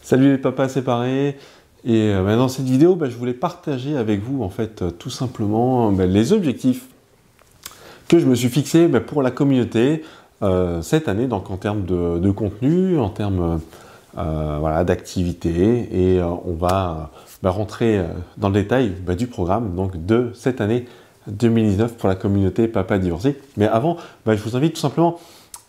Salut les papas séparés. Et dans cette vidéo, je voulais partager avec vous en fait tout simplement les objectifs que je me suis fixés pour la communauté cette année, donc en termes de contenu, en termes d'activité, et on va rentrer dans le détail du programme donc de cette année 2019 pour la communauté papa divorcé. Mais avant, je vous invite tout simplement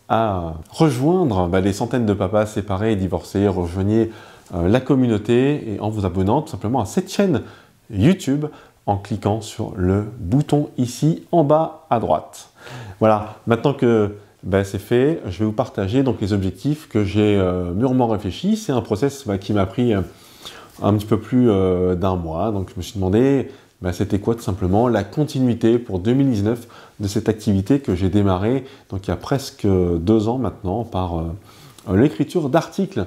à rejoindre les centaines de papas séparés et divorcés. Rejoignez la communauté et en vous abonnant tout simplement à cette chaîne YouTube en cliquant sur le bouton ici en bas à droite. Voilà, maintenant que c'est fait, je vais vous partager donc les objectifs que j'ai mûrement réfléchis. C'est un process qui m'a pris un petit peu plus d'un mois, donc je me suis demandé c'était quoi tout simplement la continuité pour 2019 de cette activité que j'ai démarrée donc il y a presque 2 ans maintenant par l'écriture d'articles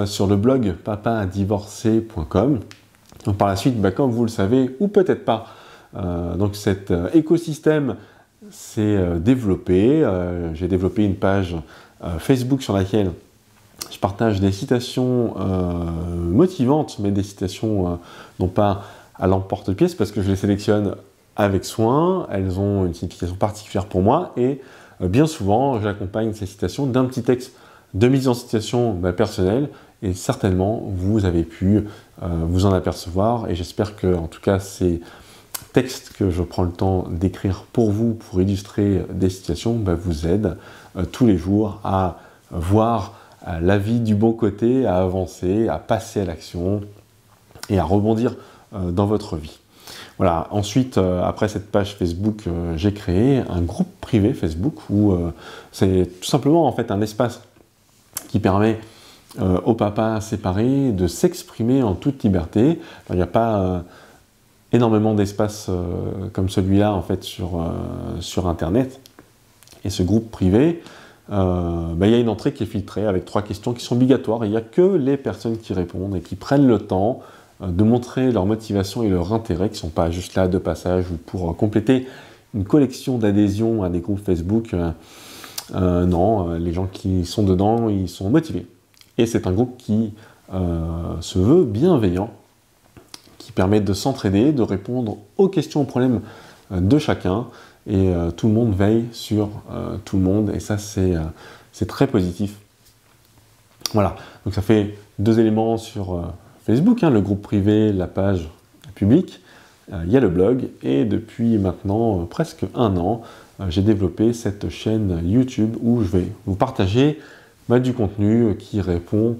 sur le blog papadivorcé.com. Donc par la suite, comme vous le savez ou peut-être pas, donc cet écosystème s'est développé. J'ai développé une page Facebook sur laquelle je partage des citations motivantes, mais des citations non pas à l'emporte-pièce, parce que je les sélectionne avec soin. Elles ont une signification particulière pour moi, et bien souvent, j'accompagne ces citations d'un petit texte de mise en situation personnelle, et certainement, vous avez pu vous en apercevoir, et j'espère que, en tout cas, ces textes que je prends le temps d'écrire pour vous, pour illustrer des situations, vous aident tous les jours à voir la vie du bon côté, à avancer, à passer à l'action, et à rebondir dans votre vie. Voilà. Ensuite, après cette page Facebook, j'ai créé un groupe privé Facebook où c'est tout simplement en fait un espace qui permet aux papas séparés de s'exprimer en toute liberté. Il n'y a pas énormément d'espace comme celui-là en fait sur Internet. Et ce groupe privé, il y a une entrée qui est filtrée avec 3 questions qui sont obligatoires. Il n'y a que les personnes qui répondent et qui prennent le temps de montrer leur motivation et leur intérêt, qui ne sont pas juste là de passage ou pour compléter une collection d'adhésions à des groupes Facebook. Non, les gens qui sont dedans, ils sont motivés. Et c'est un groupe qui se veut bienveillant, qui permet de s'entraider, de répondre aux questions, aux problèmes de chacun, et tout le monde veille sur tout le monde, et ça c'est très positif. Voilà, donc ça fait 2 éléments sur Facebook, le groupe privé, la page publique, il y a le blog, et depuis maintenant presque 1 an, j'ai développé cette chaîne YouTube où je vais vous partager du contenu qui répond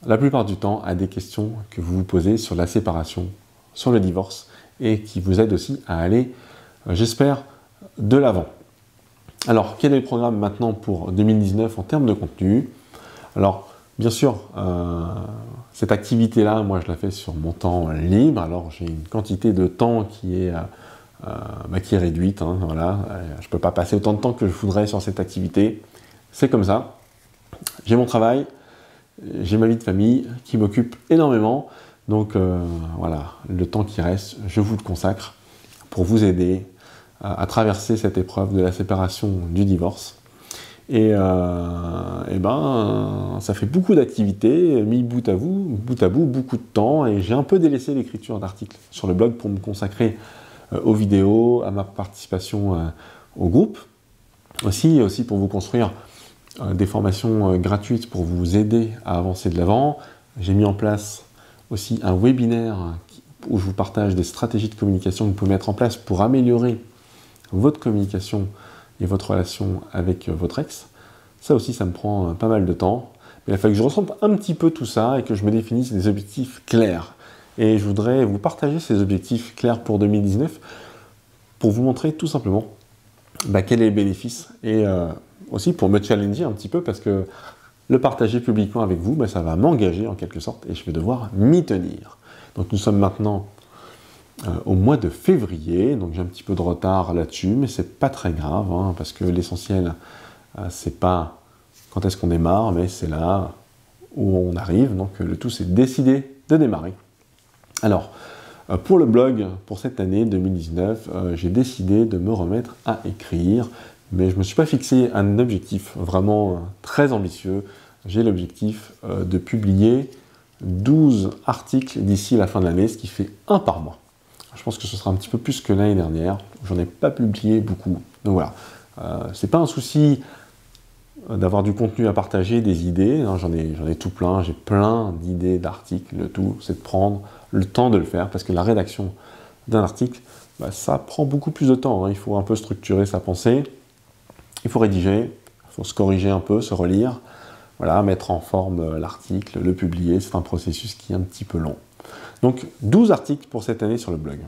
la plupart du temps à des questions que vous vous posez sur la séparation, sur le divorce, et qui vous aide aussi à aller, j'espère, de l'avant. Alors, quel est le programme maintenant pour 2019 en termes de contenu? Alors, bien sûr, cette activité-là, moi je la fais sur mon temps libre, alors j'ai une quantité de temps qui est réduite, voilà. Je ne peux pas passer autant de temps que je voudrais sur cette activité, c'est comme ça. J'ai mon travail, j'ai ma vie de famille qui m'occupe énormément, donc voilà, le temps qui reste, je vous le consacre pour vous aider à traverser cette épreuve de la séparation, du divorce. Et ça fait beaucoup d'activités, mis bout à bout, beaucoup de temps, et j'ai un peu délaissé l'écriture d'articles sur le blog pour me consacrer aux vidéos, à ma participation au groupe, aussi pour vous construire des formations gratuites pour vous aider à avancer de l'avant. J'ai mis en place aussi un webinaire où je vous partage des stratégies de communication que vous pouvez mettre en place pour améliorer votre communication et votre relation avec votre ex. Ça aussi, ça me prend pas mal de temps. Mais il a fallu que je ressente un petit peu tout ça et que je me définisse des objectifs clairs. Et je voudrais vous partager ces objectifs clairs pour 2019 pour vous montrer tout simplement quel est le bénéfice, et aussi pour me challenger un petit peu, parce que le partager publiquement avec vous, ça va m'engager en quelque sorte et je vais devoir m'y tenir. Donc nous sommes maintenant au mois de février, donc j'ai un petit peu de retard là-dessus, mais c'est pas très grave, parce que l'essentiel, c'est pas quand est-ce qu'on démarre, mais c'est là où on arrive, donc le tout c'est de décider de démarrer. Alors, pour le blog, pour cette année 2019, j'ai décidé de me remettre à écrire, mais je ne me suis pas fixé un objectif vraiment très ambitieux. J'ai l'objectif de publier 12 articles d'ici la fin de l'année, ce qui fait un par mois. Je pense que ce sera un petit peu plus que l'année dernière. J'en ai pas publié beaucoup. Donc voilà, c'est pas un souci d'avoir du contenu à partager, des idées. Hein, j'en ai tout plein, j'ai plein d'idées d'articles. Le tout, c'est de prendre le temps de le faire, parce que la rédaction d'un article, ça prend beaucoup plus de temps. Hein. Il faut un peu structurer sa pensée, il faut rédiger, il faut se corriger un peu, se relire, voilà, mettre en forme l'article, le publier. C'est un processus qui est un petit peu long. Donc 12 articles pour cette année sur le blog.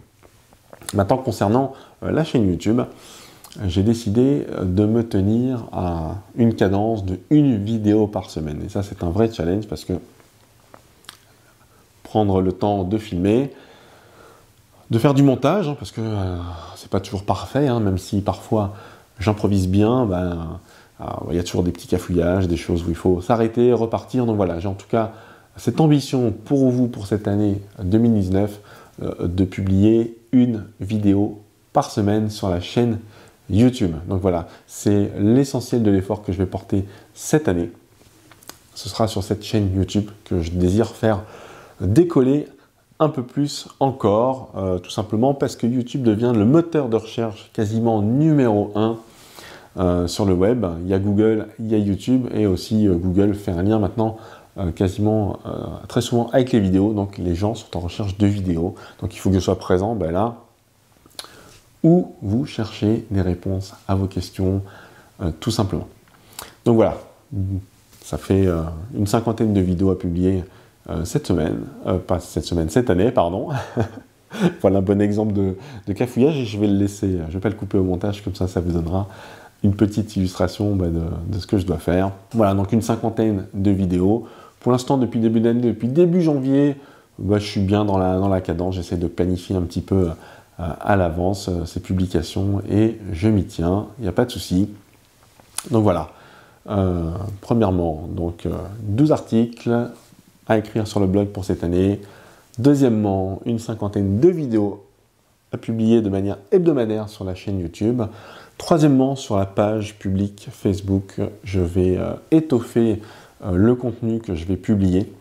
Maintenant, concernant la chaîne YouTube, j'ai décidé de me tenir à une cadence de une vidéo par semaine. Et ça, c'est un vrai challenge, parce que prendre le temps de filmer, de faire du montage, hein, parce que c'est pas toujours parfait, hein, même si parfois j'improvise bien, il y a toujours des petits cafouillages, des choses où il faut s'arrêter, repartir. Donc voilà, j'ai en tout cas cette ambition pour vous, pour cette année 2019, de publier une vidéo par semaine sur la chaîne YouTube. Donc voilà, c'est l'essentiel de l'effort que je vais porter cette année. Ce sera sur cette chaîne YouTube que je désire faire décoller un peu plus encore, tout simplement parce que YouTube devient le moteur de recherche quasiment numéro 1 sur le web. Il y a Google, il y a YouTube, et aussi Google fait un lien maintenant quasiment très souvent avec les vidéos. Donc les gens sont en recherche de vidéos, donc il faut que je sois présent là où vous cherchez des réponses à vos questions, tout simplement. Donc voilà, ça fait une cinquantaine de vidéos à publier cette année, pardon. Voilà un bon exemple de cafouillage, et je vais le laisser, je ne vais pas le couper au montage, comme ça vous donnera une petite illustration de ce que je dois faire. Voilà, donc une cinquantaine de vidéos. Pour l'instant, depuis début d'année, depuis début janvier, je suis bien dans la cadence, j'essaie de planifier un petit peu à l'avance ces publications, et je m'y tiens, il n'y a pas de souci. Donc voilà, premièrement, 12 articles à écrire sur le blog pour cette année. Deuxièmement, une cinquantaine de vidéos à publier de manière hebdomadaire sur la chaîne YouTube. Troisièmement, sur la page publique Facebook, je vais étoffer le contenu que je vais publier.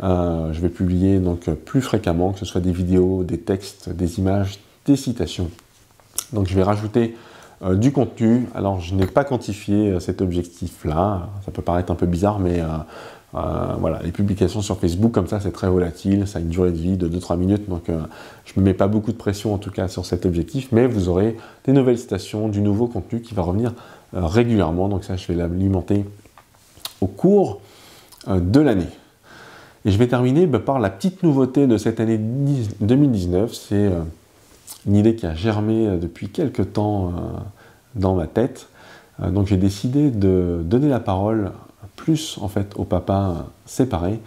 Je vais publier donc plus fréquemment, que ce soit des vidéos, des textes, des images, des citations. Donc je vais rajouter du contenu. Alors je n'ai pas quantifié cet objectif-là, ça peut paraître un peu bizarre, mais voilà, les publications sur Facebook comme ça, c'est très volatile, ça a une durée de vie de 2-3 minutes, donc je ne me mets pas beaucoup de pression en tout cas sur cet objectif, mais vous aurez des nouvelles citations, du nouveau contenu qui va revenir régulièrement, donc ça je vais l'alimenter au cours de l'année. Et je vais terminer par la petite nouveauté de cette année 2019, c'est une idée qui a germé depuis quelques temps dans ma tête. Donc j'ai décidé de donner la parole plus en fait aux papas séparés,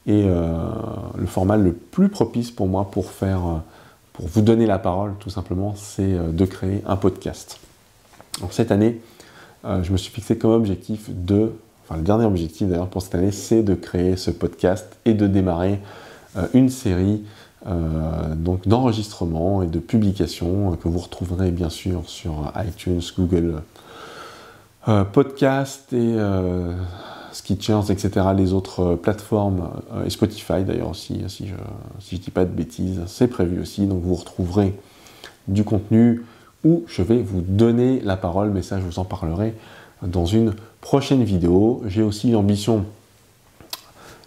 et le format le plus propice pour moi pour vous donner la parole tout simplement, c'est de créer un podcast. Donc cette année, je me suis fixé comme objectif le dernier objectif d'ailleurs pour cette année, c'est de créer ce podcast et de démarrer une série d'enregistrements et de publications que vous retrouverez bien sûr sur iTunes, Google Podcast et Skitchers, etc., les autres plateformes, et Spotify d'ailleurs aussi, si je ne dis pas de bêtises, c'est prévu aussi. Donc vous retrouverez du contenu où je vais vous donner la parole, mais ça je vous en parlerai dans une prochaine vidéo. J'ai aussi l'ambition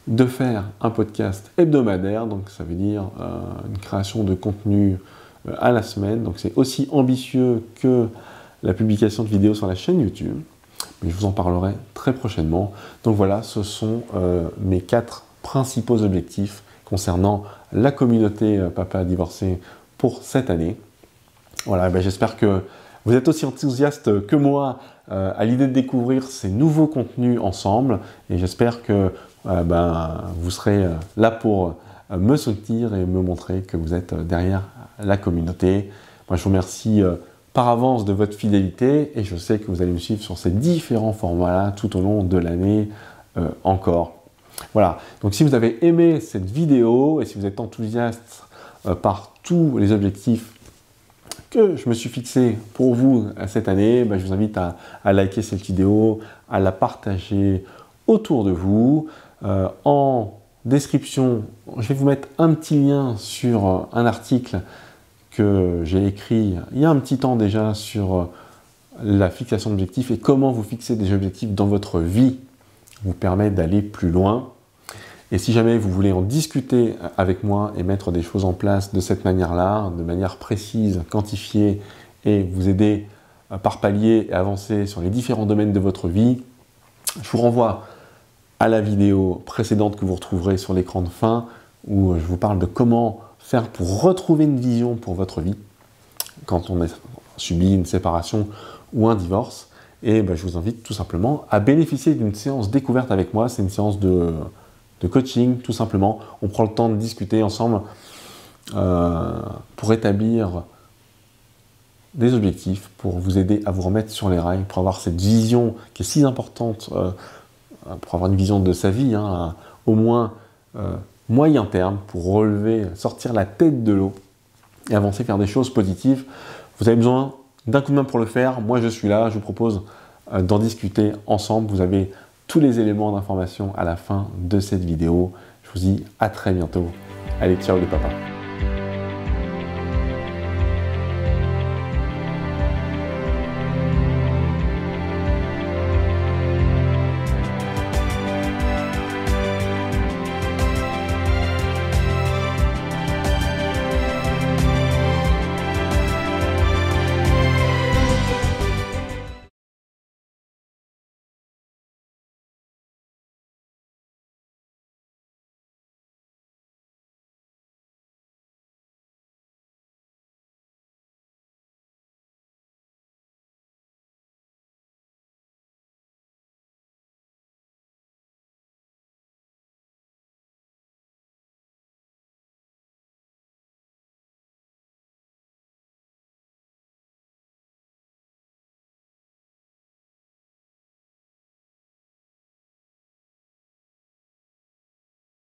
de faire un podcast hebdomadaire, donc ça veut dire une création de contenu à la semaine, donc c'est aussi ambitieux que la publication de vidéos sur la chaîne YouTube, mais je vous en parlerai très prochainement. Donc voilà, ce sont mes 4 principaux objectifs concernant la communauté Papa Divorcé pour cette année. Voilà, j'espère que vous êtes aussi enthousiaste que moi à l'idée de découvrir ces nouveaux contenus ensemble, et j'espère que vous serez là pour me soutenir et me montrer que vous êtes derrière la communauté. Moi, je vous remercie par avance de votre fidélité, et je sais que vous allez me suivre sur ces différents formats-là tout au long de l'année encore. Voilà, donc si vous avez aimé cette vidéo et si vous êtes enthousiaste par tous les objectifs que je me suis fixé pour vous cette année, je vous invite à liker cette vidéo, à la partager autour de vous, en description, je vais vous mettre un petit lien sur un article que j'ai écrit il y a un petit temps déjà sur la fixation d'objectifs et comment vous fixer des objectifs dans votre vie vous permet d'aller plus loin. Et si jamais vous voulez en discuter avec moi et mettre des choses en place de cette manière-là, de manière précise, quantifiée, et vous aider par palier et avancer sur les différents domaines de votre vie, je vous renvoie à la vidéo précédente que vous retrouverez sur l'écran de fin, où je vous parle de comment faire pour retrouver une vision pour votre vie quand on a subi une séparation ou un divorce. Et je vous invite tout simplement à bénéficier d'une séance découverte avec moi. C'est une séance de coaching, tout simplement. On prend le temps de discuter ensemble pour établir des objectifs, pour vous aider à vous remettre sur les rails, pour avoir cette vision qui est si importante, pour avoir une vision de sa vie, au moins moyen terme, pour relever, sortir la tête de l'eau et avancer, faire des choses positives. Vous avez besoin d'un coup de main pour le faire. Moi, je suis là. Je vous propose d'en discuter ensemble. Vous avez tous les éléments d'information à la fin de cette vidéo. Je vous dis à très bientôt. Allez, ciao les papas.